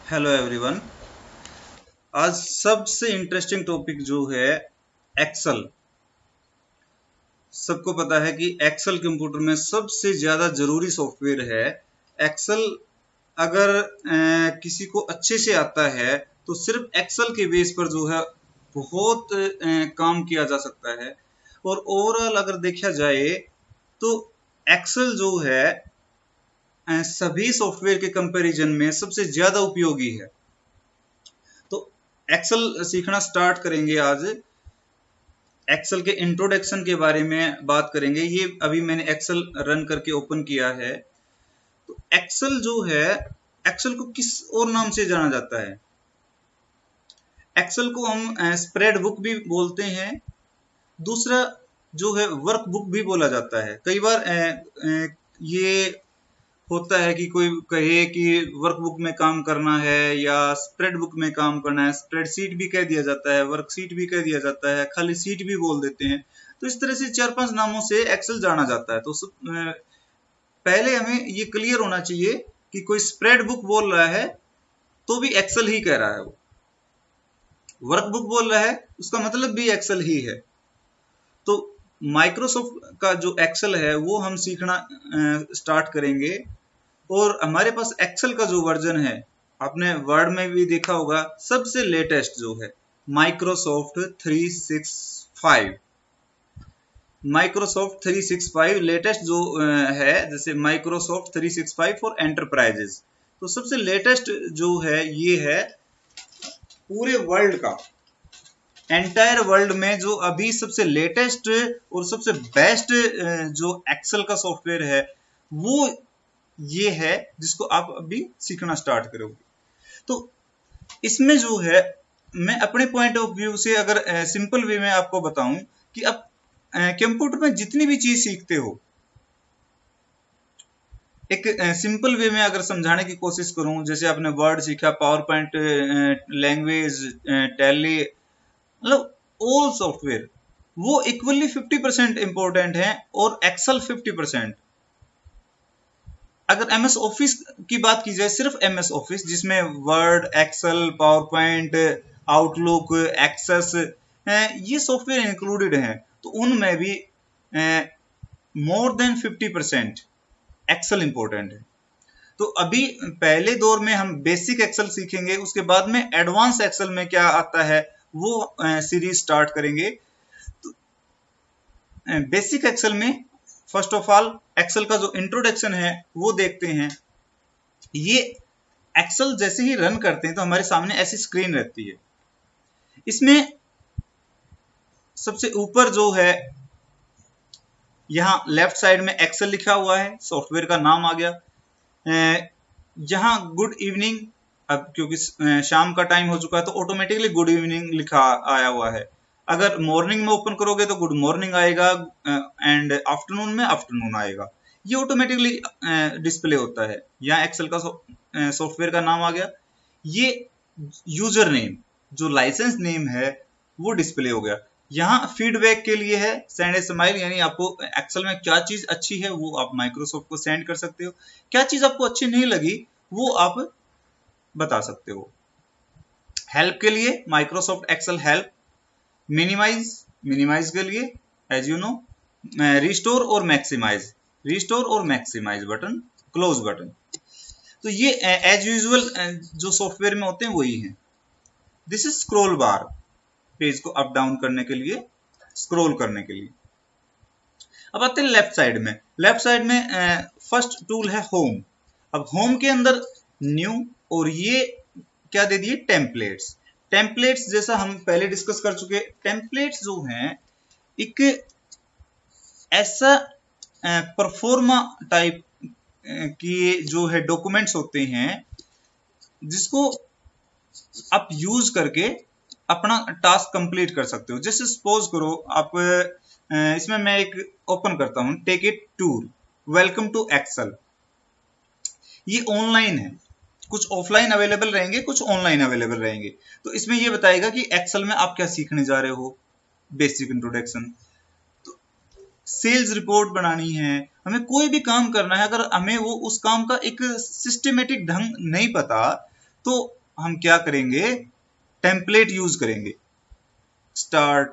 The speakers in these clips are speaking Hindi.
Hello everyone. आज सबसे इंटरेस्टिंग टॉपिक जो है एक्सेल। सबको पता है कि एक्सेल कंप्यूटर में सबसे ज्यादा जरूरी सॉफ्टवेयर है। एक्सेल अगर किसी को अच्छे से आता है तो सिर्फ एक्सेल के बेस पर जो है बहुत काम किया जा सकता है। और ओवरऑल अगर देखा जाए तो एक्सेल जो है सभी सॉफ्टवेयर के कंपैरिजन में सबसे ज्यादा उपयोगी है। तो एक्सेल सीखना स्टार्ट करेंगे आज। एक्सेल के इंट्रोडक्शन के बारे में बात करेंगे। ये अभी मैंने एक्सेल रन करके ओपन किया है। तो एक्सेल जो है, एक्सेल को किस और नाम से जाना जाता है? एक्सेल को हम स्प्रेड बुक भी बोलते हैं। दूसरा जो है वर्क बुक भी बोला जाता है। कई बार ये होता है कि कोई कहे कि वर्कबुक में काम करना है या स्प्रेड बुक में काम करना है। स्प्रेड शीट भी कह दिया जाता है, वर्कशीट भी कह दिया जाता है, खाली सीट भी बोल देते हैं। तो इस तरह से 4-5 नामों से एक्सेल जाना जाता है। तो पहले हमें ये क्लियर होना चाहिए कि कोई स्प्रेड बुक बोल रहा है तो भी एक्सेल ही कह रहा है, वो वर्कबुक बोल रहा है उसका मतलब भी एक्सेल ही है। तो माइक्रोसॉफ्ट का जो एक्सेल है वो हम सीखना स्टार्ट करेंगे। और हमारे पास एक्सेल का जो वर्जन है, आपने वर्ड में भी देखा होगा, सबसे लेटेस्ट जो है माइक्रोसॉफ्ट 365। माइक्रोसॉफ्ट 365 लेटेस्ट जो है, जैसे माइक्रोसॉफ्ट 365 फॉर एंटरप्राइजेस। तो सबसे लेटेस्ट जो है ये है पूरे वर्ल्ड का, एंटायर वर्ल्ड में जो अभी सबसे लेटेस्ट और सबसे बेस्ट जो एक्सेल का सॉफ्टवेयर है वो ये है, जिसको आप अभी सीखना स्टार्ट करोगे। तो इसमें जो है, मैं अपने पॉइंट ऑफ व्यू से अगर सिंपल वे में आपको बताऊं कि आप कंप्यूटर में जितनी भी चीज सीखते हो, एक सिंपल वे में अगर समझाने की कोशिश करूं, जैसे आपने वर्ड सीखा, पावर पॉइंट, लैंग्वेज, टैली, मतलब ऑल सॉफ्टवेयर वो इक्वली 50% इंपॉर्टेंट है और एक्सेल 50%। अगर एमएस ऑफिस की बात की जाए, सिर्फ एमएस ऑफिस जिसमें word, excel, power point, outlook, access, ये सॉफ्टवेयर इंक्लूडेड हैं, तो उनमें भी मोर देन 50% एक्सेल इंपॉर्टेंट है। तो अभी पहले दौर में हम बेसिक एक्सेल सीखेंगे, उसके बाद में एडवांस एक्सेल में क्या आता है वो सीरीज स्टार्ट करेंगे। तो बेसिक एक्सेल में फर्स्ट ऑफ ऑल एक्सेल का जो इंट्रोडक्शन है वो देखते हैं। ये एक्सेल जैसे ही रन करते हैं तो हमारे सामने ऐसी स्क्रीन रहती है। इसमें सबसे ऊपर जो है, यहाँ लेफ्ट साइड में एक्सेल लिखा हुआ है, सॉफ्टवेयर का नाम आ गया। यहाँ गुड इवनिंग, अब क्योंकि शाम का टाइम हो चुका है तो ऑटोमेटिकली गुड इवनिंग लिखा आया हुआ है। अगर मॉर्निंग में ओपन करोगे तो गुड मॉर्निंग आएगा, एंड आफ्टरनून में आफ्टरनून आएगा। ये ऑटोमेटिकली डिस्प्ले होता है। यहाँ एक्सेल का सॉफ्टवेयर का नाम आ गया। ये यूजर नेम, जो लाइसेंस नेम है वो डिस्प्ले हो गया। यहाँ फीडबैक के लिए है सेंड ए स्माइल, यानी आपको एक्सेल में क्या चीज अच्छी है वो आप माइक्रोसॉफ्ट को सेंड कर सकते हो, क्या चीज आपको अच्छी नहीं लगी वो आप बता सकते हो। हेल्प के लिए Microsoft Excel help, minimize, minimize के लिए एज यू नो, रिस्टोर और मैक्सिमाइज, रिस्टोर और मैक्सिमाइज बटन, क्लोज बटन। तो ये एज यूजुअल जो सॉफ्टवेयर में होते हैं वही है। This is scroll bar, page को अप डाउन करने के लिए, स्क्रॉल करने के लिए। अब आते हैं लेफ्ट साइड में। लेफ्ट साइड में फर्स्ट टूल है होम। अब होम के अंदर न्यू, और ये क्या दे दिए, टेम्पलेट्स। टेम्पलेट्स जैसा हम पहले डिस्कस कर चुके, टेम्पलेट्स जो हैं एक ऐसा परफॉर्मा टाइप की जो है डॉक्यूमेंट्स होते हैं जिसको आप यूज करके अपना टास्क कंप्लीट कर सकते हो। जैसे सपोज करो आप, इसमें मैं एक ओपन करता हूं, take it tour, welcome to Excel. ये ऑनलाइन है, कुछ ऑफलाइन अवेलेबल रहेंगे, कुछ ऑनलाइन अवेलेबल रहेंगे। तो इसमें ये बताएगा कि एक्सेल में आप क्या सीखने जा रहे हो, बेसिक इंट्रोडक्शन। तो सेल्स रिपोर्ट बनानी है, हमें कोई भी काम करना है, अगर हमें वो उस काम का एक सिस्टमेटिक ढंग नहीं पता तो हम क्या करेंगे, टेम्पलेट यूज करेंगे। स्टार्ट,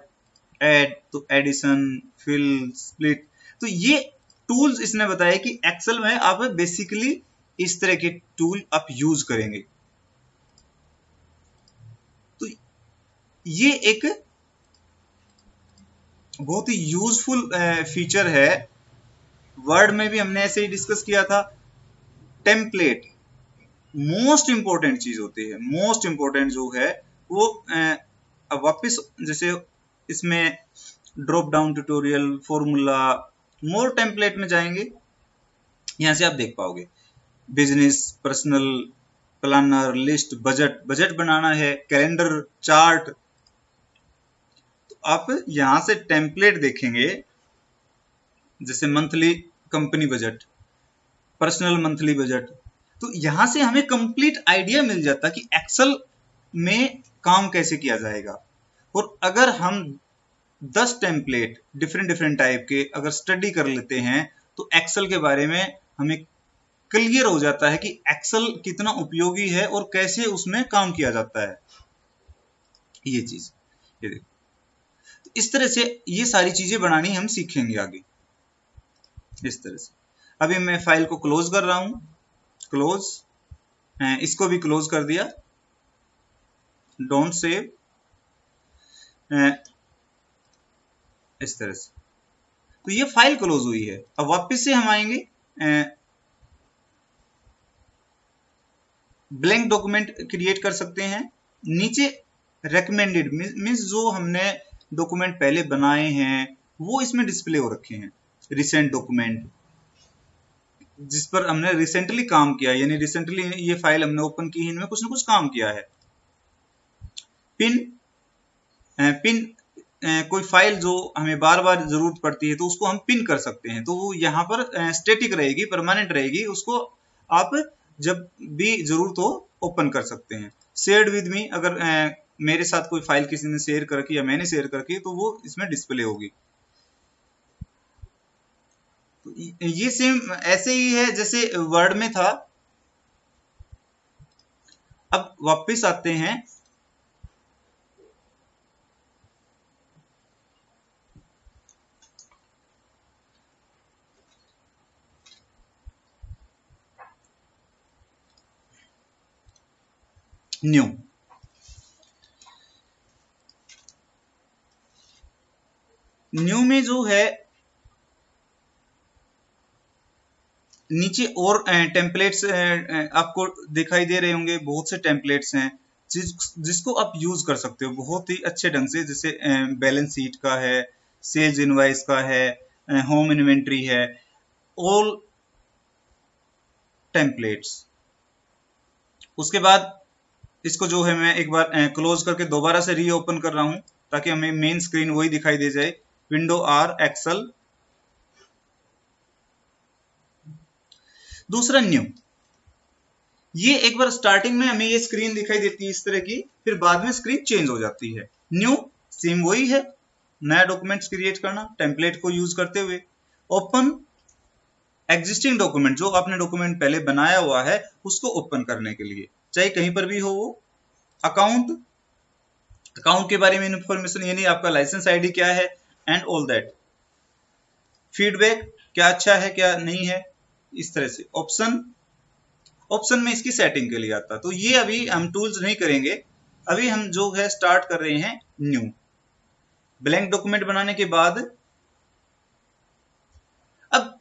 ऐड, तो एडिशन, फिल, स्प्लिट, तो ये टूल्स इसने बताया कि एक्सेल में आप बेसिकली इस तरह के टूल आप यूज करेंगे। तो ये एक बहुत ही यूजफुल फीचर है। वर्ड में भी हमने ऐसे ही डिस्कस किया था। टेम्पलेट मोस्ट इंपॉर्टेंट चीज होती है। मोस्ट इंपॉर्टेंट जो है वो अब वापस जैसे इसमें drop down tutorial, formula, more template में जाएंगे, यहां से आप देख पाओगे business, personal, planner, list, budget बनाना है, कैलेंडर, चार्ट। तो आप यहां से टेम्पलेट देखेंगे, जैसे monthly company budget, personal monthly budget. तो यहां से हमें कंप्लीट आइडिया मिल जाता कि एक्सेल में काम कैसे किया जाएगा। और अगर हम 10 टेम्पलेट डिफरेंट टाइप के अगर स्टडी कर लेते हैं तो एक्सेल के बारे में हमें क्लियर हो जाता है कि एक्सेल कितना उपयोगी है और कैसे उसमें काम किया जाता है। ये चीज, ये देखो, तो इस तरह से ये सारी चीजें बनानी हम सीखेंगे आगे इस तरह से। अभी मैं फाइल को क्लोज कर रहा हूं, क्लोज, इसको भी क्लोज कर दिया, डोंट सेव, इस तरह से। तो ये फाइल क्लोज हुई है। अब वापस से हम आएंगे, ब्लैंक डॉक्यूमेंट क्रिएट कर सकते हैं। नीचे रेकमेंडेड मीन्स जो हमने डॉक्यूमेंट पहले बनाए हैं वो इसमें डिस्प्ले हो रखे हैं। रिसेंट डॉक्यूमेंट जिस पर हमने रिसेंटली काम किया, यानी रिसेंटली ये फाइल हमने ओपन की, इनमें कुछ ना कुछ काम किया है। पिन कोई फाइल जो हमें बार बार जरूरत पड़ती है तो उसको हम पिन कर सकते हैं, तो वो यहाँ पर स्टेटिक रहेगी, परमानेंट रहेगी, उसको आप जब भी जरूरत हो ओपन कर सकते हैं। शेयर्ड विद मी, अगर मेरे साथ कोई फाइल किसी ने शेयर करके या मैंने शेयर करके, तो वो इसमें डिस्प्ले होगी। तो ये सेम ऐसे ही है जैसे वर्ड में था। अब वापस आते हैं, न्यू। न्यू में जो है नीचे और टेम्पलेट्स आपको दिखाई दे रहे होंगे, बहुत से टेम्पलेट्स हैं जिसको आप यूज कर सकते हो बहुत ही अच्छे ढंग से। जैसे बैलेंस शीट का है, सेल्स इनवॉइस का है, होम इन्वेंट्री है, ऑल टेम्पलेट्स। उसके बाद इसको जो है मैं एक बार क्लोज करके दोबारा से रीओपन कर रहा हूं ताकि हमें मेन स्क्रीन वही दिखाई दे जाए, विंडो आर एक्सेल। दूसरा न्यू, ये एक बार स्टार्टिंग में हमें ये स्क्रीन दिखाई देती है इस तरह की, फिर बाद में स्क्रीन चेंज हो जाती है। न्यू सेम वही है, नया डॉक्यूमेंट्स क्रिएट करना टेम्पलेट को यूज करते हुए। ओपन एग्जिस्टिंग डॉक्यूमेंट, जो आपने डॉक्यूमेंट पहले बनाया हुआ है उसको ओपन करने के लिए, चाहे कहीं पर भी हो वो। अकाउंट, अकाउंट के बारे में इंफॉर्मेशन, यानी आपका लाइसेंस आईडी क्या है एंड ऑल दैट। फीडबैक, क्या अच्छा है क्या नहीं है, इस तरह से। ऑप्शन, ऑप्शन में इसकी सेटिंग के लिए आता। तो ये अभी हम टूल्स नहीं करेंगे, अभी हम जो है स्टार्ट कर रहे हैं न्यू। ब्लैंक डॉक्यूमेंट बनाने के बाद अब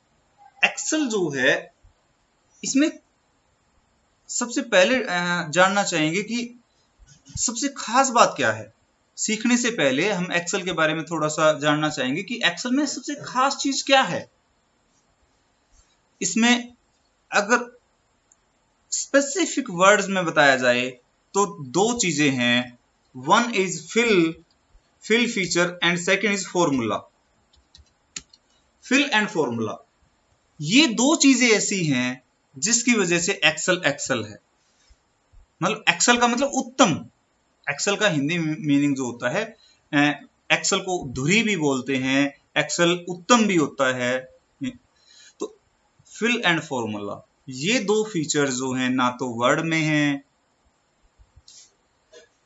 एक्सेल जो है इसमें सबसे पहले जानना चाहेंगे कि सबसे खास बात क्या है। सीखने से पहले हम एक्सेल के बारे में थोड़ा सा जानना चाहेंगे कि एक्सेल में सबसे खास चीज क्या है। इसमें अगर स्पेसिफिक वर्ड्स में बताया जाए तो दो चीजें हैं, one is fill feature and second is formula. Fill and formula, ये दो चीजें ऐसी हैं जिसकी वजह से एक्सेल है। मतलब एक्सेल का मतलब उत्तम, एक्सेल का हिंदी मीनिंग जो होता है, एक्सेल को धुरी भी बोलते हैं, एक्सेल उत्तम भी होता है। तो फिल एंड फॉर्मूला, ये दो फीचर जो हैं ना तो वर्ड में हैं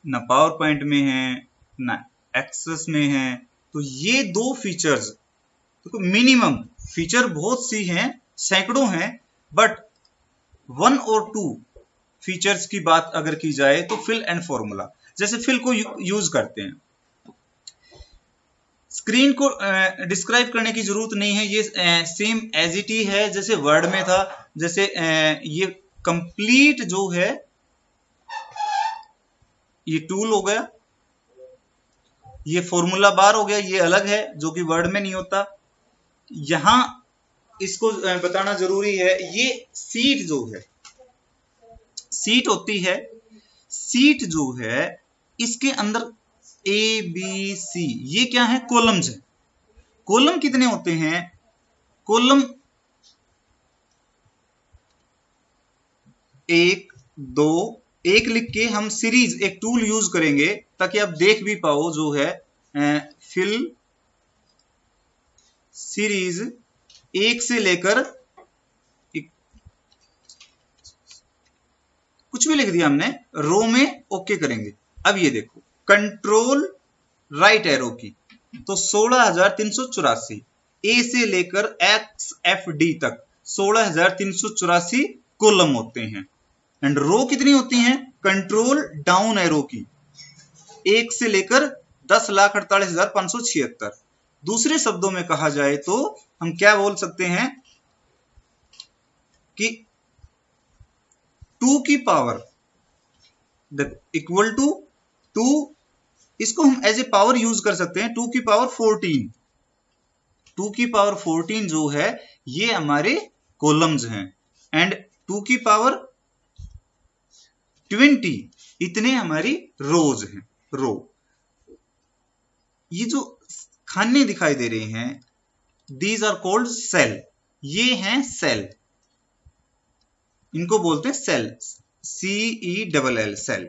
ना पावर पॉइंट में है ना एक्सेस में है। तो ये दो फीचर्स, देखो मिनिमम फीचर बहुत सी हैं, सैकड़ों हैं, बट 1 और 2 फीचर्स की बात अगर की जाए तो फिल एंड फॉर्मूला, जैसे फिल को यूज करते हैं। स्क्रीन को डिस्क्राइब करने की जरूरत नहीं है, ये सेम एज इट ही है जैसे वर्ड में था। जैसे ये कंप्लीट जो है ये टूल हो गया, ये फॉर्मूला बार हो गया, ये अलग है जो कि वर्ड में नहीं होता। यहां इसको बताना जरूरी है, ये सीट जो है, सीट होती है, सीट जो है इसके अंदर ए बी सी ये क्या है, कॉलम्स है। कॉलम कितने होते हैं, कॉलम 1 2 1 लिख के हम सीरीज एक टूल यूज करेंगे ताकि आप देख भी पाओ, जो है फिल सीरीज 1 से लेकर कुछ भी लिख दिया हमने, रो में ओके करेंगे। अब ये देखो कंट्रोल राइट एरो की, तो 16,384 ए से लेकर XFD तक 16,384 कॉलम होते हैं। एंड रो कितनी होती हैं, कंट्रोल डाउन एरो की 1 से लेकर 10,48,576। दूसरे शब्दों में कहा जाए तो हम क्या बोल सकते हैं कि 2 की पावर इक्वल टू 2, इसको हम एज ए पावर यूज कर सकते हैं, 2 की पावर 14। 2 की पावर 14 जो है ये हमारे कॉलम्स हैं, एंड 2 की पावर 20 इतने हमारी रोज हैं, रो। ये जो खाने दिखाई दे रहे हैं, दीज आर कॉल्ड सेल, ये हैं सेल, इनको बोलते हैं सेल, CELL सेल।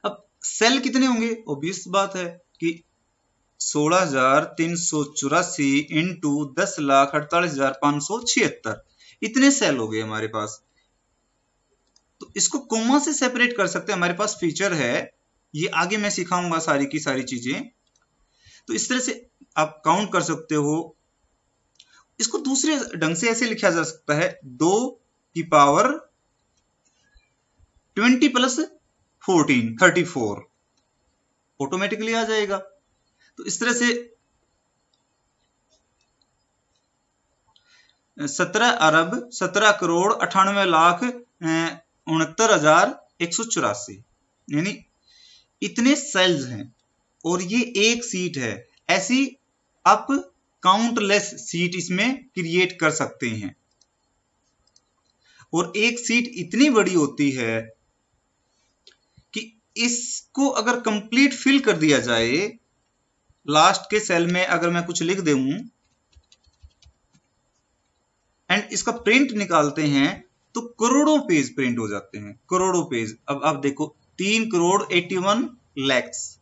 अब सेल कितने होंगे, ऑब्वियस बात है कि 16,384 इंटू 10,48,576 इतने सेल हो गए हमारे पास। तो इसको कोमा से सेपरेट कर सकते हैं, हमारे पास फीचर है, ये आगे मैं सिखाऊंगा सारी की सारी चीजें। तो इस तरह से आप काउंट कर सकते हो। इसको दूसरे ढंग से ऐसे लिखा जा सकता है, 2 की पावर 20 प्लस 14 34 ऑटोमेटिकली आ जाएगा। तो इस तरह से 17,98,69,69,184 यानी इतने सेल्स हैं, और ये एक सीट है। ऐसी आप काउंटलेस सीट इसमें क्रिएट कर सकते हैं, और एक सीट इतनी बड़ी होती है कि इसको अगर कंप्लीट फिल कर दिया जाए, लास्ट के सेल में अगर मैं कुछ लिख दूं एंड इसका प्रिंट निकालते हैं तो करोड़ों पेज प्रिंट हो जाते हैं, करोड़ों पेज। अब आप देखो 3,81,00,000।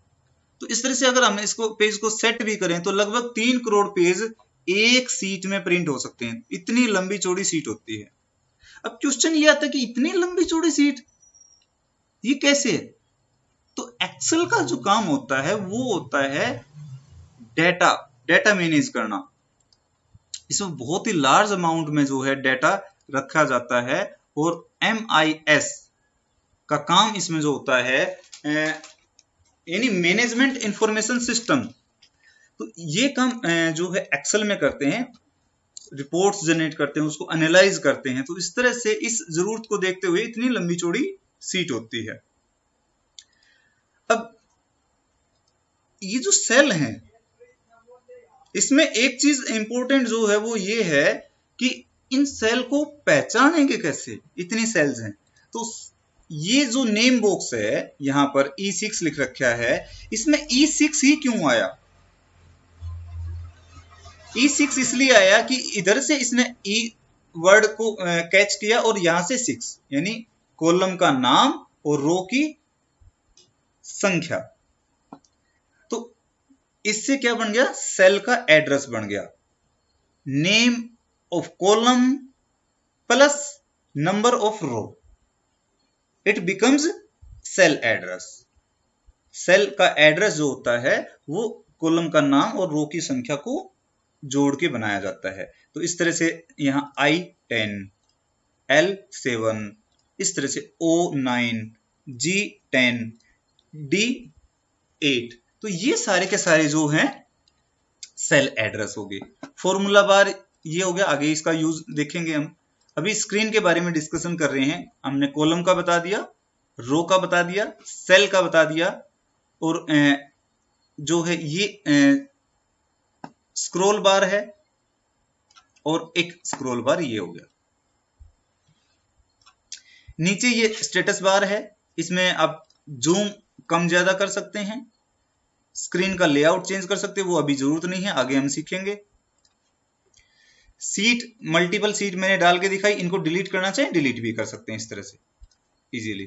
तो इस तरह से अगर हम इसको पेज को सेट भी करें तो लगभग 3 करोड़ पेज एक सीट में प्रिंट हो सकते हैं, इतनी लंबी चौड़ी सीट होती है। अब क्वेश्चन ये आता है कि इतनी लंबी चौड़ी सीट ये कैसे है? तो एक्सेल का जो काम होता है वो होता है डेटा मैनेज करना। इसमें बहुत ही लार्ज अमाउंट में जो है डेटा रखा जाता है, और MIS का काम इसमें जो होता है यानी मैनेजमेंट इंफॉर्मेशन सिस्टम। तो ये काम जो है एक्सेल में करते हैं, रिपोर्ट्स जनरेट करते हैं, उसको एनालाइज करते हैं। तो इस तरह से इस जरूरत को देखते हुए इतनी लंबी चौड़ी सीट होती है। अब ये जो सेल हैं, इसमें एक चीज इंपॉर्टेंट जो है वो ये है कि इन सेल को पहचानेंगे कैसे, इतनी सेल्स हैं। तो ये जो नेम बॉक्स है यहां पर E6 लिख रखा है, इसमें E6 ही क्यों आया? E6 इसलिए आया कि इधर से इसने E वर्ड को कैच किया, और यहां से 6 यानी कॉलम का नाम और रो की संख्या। तो इससे क्या बन गया, सेल का एड्रेस बन गया। Name of column plus number of row, it becomes cell address. Cell का एड्रेस जो होता है वो कॉलम का नाम और रो की संख्या को जोड़ के बनाया जाता है। तो इस तरह से यहाँ I10, L7, इस तरह से O9, G10, D8, तो ये सारे के सारे जो हैं सेल एड्रेस हो गए। फॉर्मूला बार ये हो गया, आगे इसका यूज देखेंगे हम। अभी स्क्रीन के बारे में डिस्कशन कर रहे हैं। हमने कॉलम का बता दिया, रो का बता दिया, सेल का बता दिया, और जो है ये स्क्रॉल बार है, और एक स्क्रॉल बार ये हो गया। नीचे ये स्टेटस बार है, इसमें आप जूम कम ज्यादा कर सकते हैं, स्क्रीन का लेआउट चेंज कर सकते हैं, वो अभी जरूरत नहीं है, आगे हम सीखेंगे। सीट, मल्टीपल सीट मैंने डाल के दिखाई, इनको डिलीट करना चाहिए डिलीट भी कर सकते हैं इस तरह से इजीली।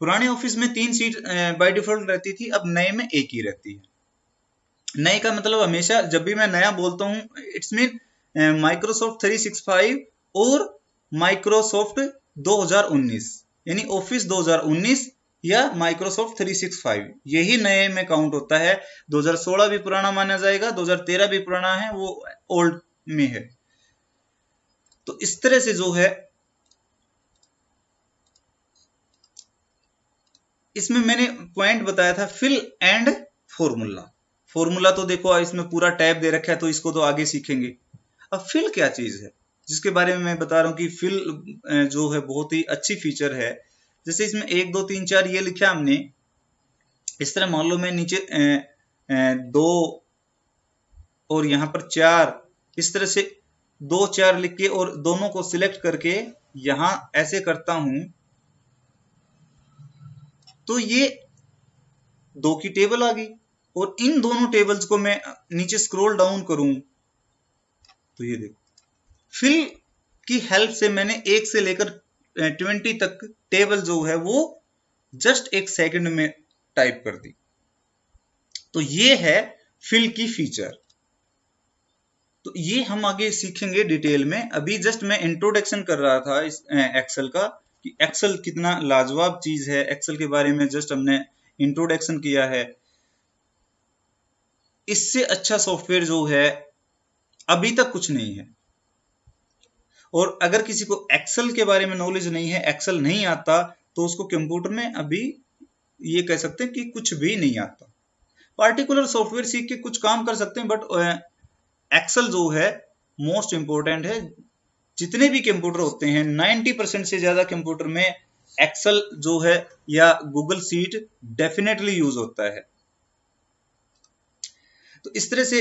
पुराने ऑफिस में 3 सीट बाय डिफॉल्ट रहती थी, अब नए में एक ही रहती है। नए का मतलब हमेशा जब भी मैं नया बोलता हूं, इट्स मीन माइक्रोसॉफ्ट 365 और माइक्रोसॉफ्ट 2019, यानी ऑफिस 2019 या माइक्रोसॉफ्ट 365, यही नए में काउंट होता है। 2016 भी पुराना माना जाएगा, 2013 भी पुराना है, वो ओल्ड में है। तो इस तरह से जो है, इसमें मैंने पॉइंट बताया था फिल एंड फॉर्मूला। फॉर्मूला तो देखो इसमें पूरा टैब दे रखा है, तो इसको तो आगे सीखेंगे। अब फिल क्या चीज है, जिसके बारे में मैं बता रहा हूं कि फिल जो है बहुत ही अच्छी फीचर है। जैसे इसमें 1 2 3 4 ये लिखा हमने, इस तरह मान लो मैं नीचे 2 और यहां पर 4, इस तरह से 2 4 लिख के और दोनों को सिलेक्ट करके यहां ऐसे करता हूं, तो ये 2 की टेबल आ गई। और इन दोनों टेबल्स को मैं नीचे स्क्रॉल डाउन करूं तो ये देखो, फिल की हेल्प से मैंने 1 से लेकर 20 तक टेबल जो है वो जस्ट 1 सेकंड में टाइप कर दी। तो ये है फिल की फीचर। तो ये हम आगे सीखेंगे डिटेल में। अभी जस्ट मैं इंट्रोडक्शन कर रहा था इस एक्सेल का, कि एक्सेल कितना लाजवाब चीज है। एक्सेल के बारे में जस्ट हमने इंट्रोडक्शन किया है। इससे अच्छा सॉफ्टवेयर जो है अभी तक कुछ नहीं है। और अगर किसी को एक्सेल के बारे में नॉलेज नहीं है, एक्सेल नहीं आता, तो उसको कंप्यूटर में अभी ये कह सकते हैं कि कुछ भी नहीं आता। पार्टिकुलर सॉफ्टवेयर सीख के कुछ काम कर सकते हैं, बट एक्सेल जो है मोस्ट इंपोर्टेंट है। जितने भी कंप्यूटर होते हैं 90% से ज्यादा कंप्यूटर में एक्सेल जो है या गूगल सीट डेफिनेटली यूज होता है। तो इस तरह से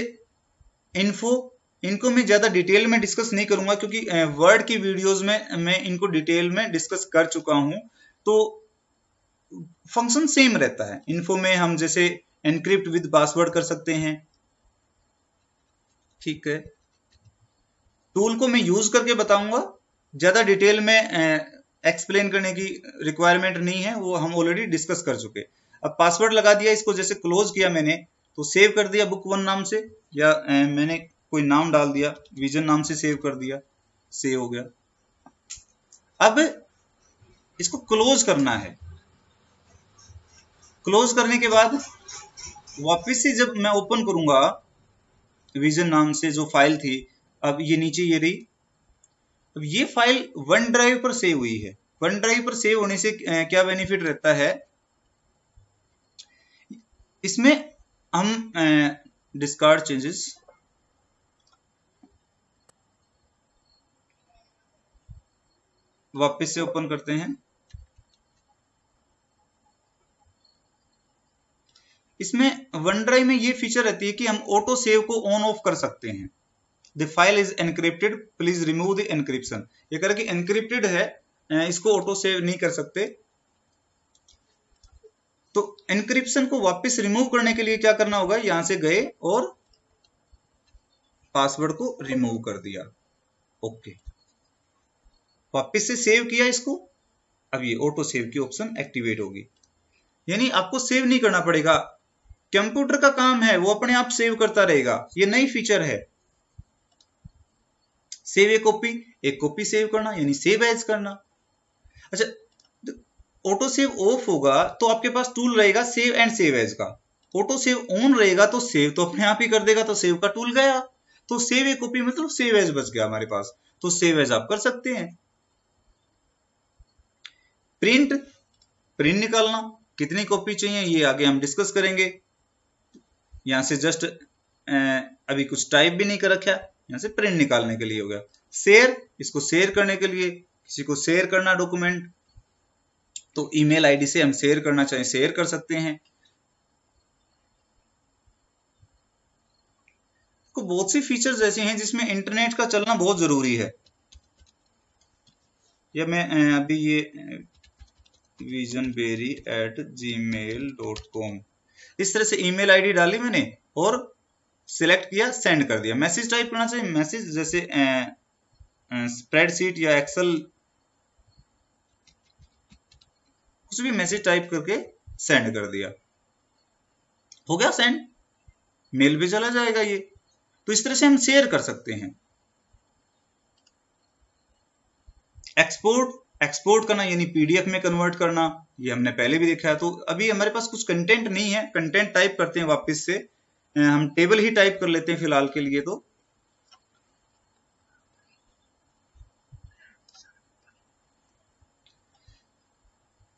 इनको मैं ज्यादा डिटेल में डिस्कस नहीं करूंगा, क्योंकि वर्ड की वीडियोस में मैं इनको डिटेल में डिस्कस कर चुका हूं। तो फंक्शन सेम रहता है। इन्फो में हम जैसे एनक्रिप्ट विद पासवर्ड कर सकते हैं, ठीक है। टूल को मैं यूज करके बताऊंगा, ज्यादा डिटेल में एक्सप्लेन करने की रिक्वायरमेंट नहीं है, वो हम ऑलरेडी डिस्कस कर चुके। अब पासवर्ड लगा दिया, इसको जैसे क्लोज किया मैंने, तो सेव कर दिया बुक 1 नाम से, या मैंने कोई नाम डाल दिया, विजन नाम से सेव कर दिया, सेव हो गया। अब इसको क्लोज करना है। क्लोज करने के बाद वापस से जब मैं ओपन करूंगा विजन नाम से जो फाइल थी, अब ये नीचे ये रही। अब ये फाइल वन ड्राइव पर सेव हुई है। वन ड्राइव पर सेव होने से क्या बेनिफिट रहता है, इसमें हम डिस्कार्ड चेंजेस, वापस से ओपन करते हैं। इसमें वन ड्राइव में ये फीचर रहती है कि हम ऑटो सेव को ऑन ऑफ कर सकते हैं। The file is encrypted, please remove the encryption. ये कर कि एनक्रिप्टेड है, इसको ऑटो सेव नहीं कर सकते। तो एनक्रिप्शन को वापस रिमूव करने के लिए क्या करना होगा, यहां से गए और पासवर्ड को रिमूव कर दिया, ओके। वापस से सेव किया इसको, अब ये ऑटो सेव की ऑप्शन एक्टिवेट होगी। यानी आपको सेव नहीं करना पड़ेगा, कंप्यूटर का काम है, वो अपने आप सेव करता रहेगा। ये नई फीचर है, सेव ए कॉपी, एक कॉपी सेव करना, यानी सेव एज करना। अच्छा, ऑटो सेव ऑफ होगा तो आपके पास टूल रहेगा सेव एंड सेव एज का। ऑटो सेव ऑन रहेगा तो सेव तो अपने आप ही कर देगा, तो सेव का टूल गया। तो सेव ए कॉपी मतलब सेव एज बच गया हमारे पास, तो सेव एज आप कर सकते हैं। प्रिंट, प्रिंट निकालना, कितनी कॉपी चाहिए ये आगे हम डिस्कस करेंगे। यहां से जस्ट अभी कुछ टाइप भी नहीं कर रखा, यहां से प्रिंट निकालने के लिए हो गया। शेयर, इसको शेयर करने के लिए, किसी को शेयर करना डॉक्यूमेंट, तो ईमेल आईडी से हम शेयर करना चाहें शेयर कर सकते हैं। तो बहुत सी फीचर्स ऐसे हैं जिसमें इंटरनेट का चलना बहुत जरूरी है। या मैं अभी ये visionberry@gmail.com इस तरह से ईमेल आईडी डाली मैंने और सिलेक्ट किया, सेंड कर दिया। मैसेज टाइप करना चाहिए, मैसेज जैसे स्प्रेडशीट या एक्सेल, कुछ भी मैसेज टाइप करके सेंड कर दिया, हो गया सेंड, मेल पे चला जाएगा ये। तो इस तरह से हम शेयर कर सकते हैं। एक्सपोर्ट, एक्सपोर्ट करना यानी पीडीएफ में कन्वर्ट करना, ये हमने पहले भी देखा है। तो अभी हमारे पास कुछ कंटेंट नहीं है, कंटेंट टाइप करते हैं वापस से, हम टेबल ही टाइप कर लेते हैं फिलहाल के लिए। तो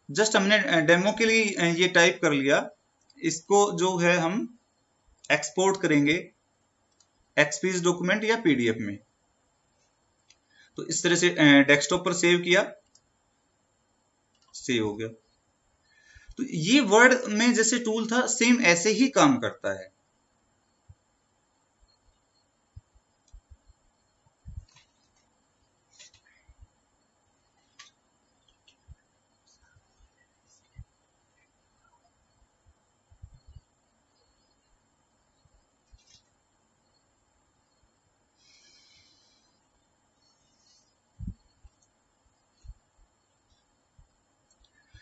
जस्ट हमने डेमो के लिए ये टाइप कर लिया, इसको जो है हम एक्सपोर्ट करेंगे एक्सपीएस डॉक्यूमेंट या पीडीएफ में। तो इस तरह से डेस्कटॉप पर सेव किया, सेव हो गया। तो ये वर्ड में जैसे टूल था सेम ऐसे ही काम करता है।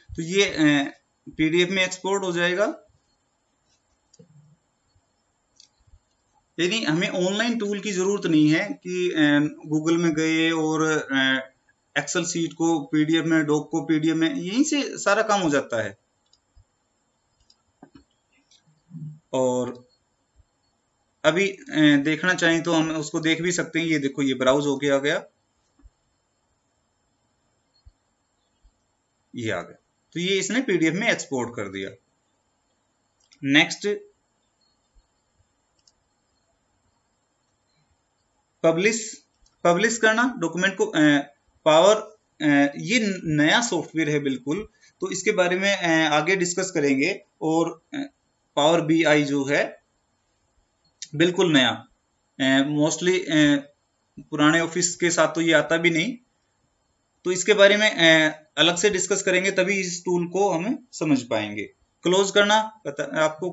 तो ये पीडीएफ में एक्सपोर्ट हो जाएगा। यानी हमें ऑनलाइन टूल की जरूरत नहीं है कि गूगल में गए और एक्सेल सीट को पीडीएफ में, डॉक को पीडीएफ में, यहीं से सारा काम हो जाता है। और अभी देखना चाहें तो हम उसको देख भी सकते हैं। ये देखो, ये ब्राउज होके आ गया, ये आ गया। तो ये इसने पीडीएफ में एक्सपोर्ट कर दिया। नेक्स्ट, पब्लिश, पब्लिश करना डॉक्यूमेंट को। पावर, ये नया सॉफ्टवेयर है बिल्कुल, तो इसके बारे में आगे डिस्कस करेंगे। और पावर बीआई जो है बिल्कुल नया, मोस्टली पुराने ऑफिस के साथ तो ये आता भी नहीं, तो इसके बारे में अलग से डिस्कस करेंगे, तभी इस टूल को हमें समझ पाएंगे। क्लोज करना, आपको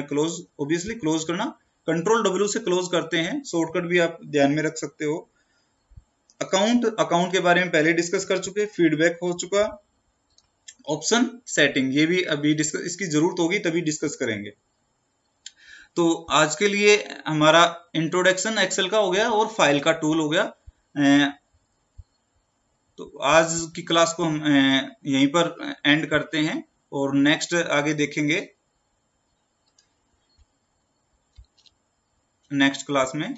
क्लोज, ऑब्वियसली क्लोज करना, कंट्रोल डब्ल्यू से क्लोज करते हैं, शॉर्टकट भी आप ध्यान में रख सकते हो। अकाउंट, अकाउंट के बारे में पहले डिस्कस कर चुके, फीडबैक हो चुका। ऑप्शन सेटिंग, ये भी अभी डिस्कस, इसकी जरूरत होगी तभी डिस्कस करेंगे। तो आज के लिए हमारा इंट्रोडक्शन एक्सेल का हो गया और फाइल का टूल हो गया। तो आज की क्लास को हम यहीं पर एंड करते हैं और नेक्स्ट आगे देखेंगे नेक्स्ट क्लास में।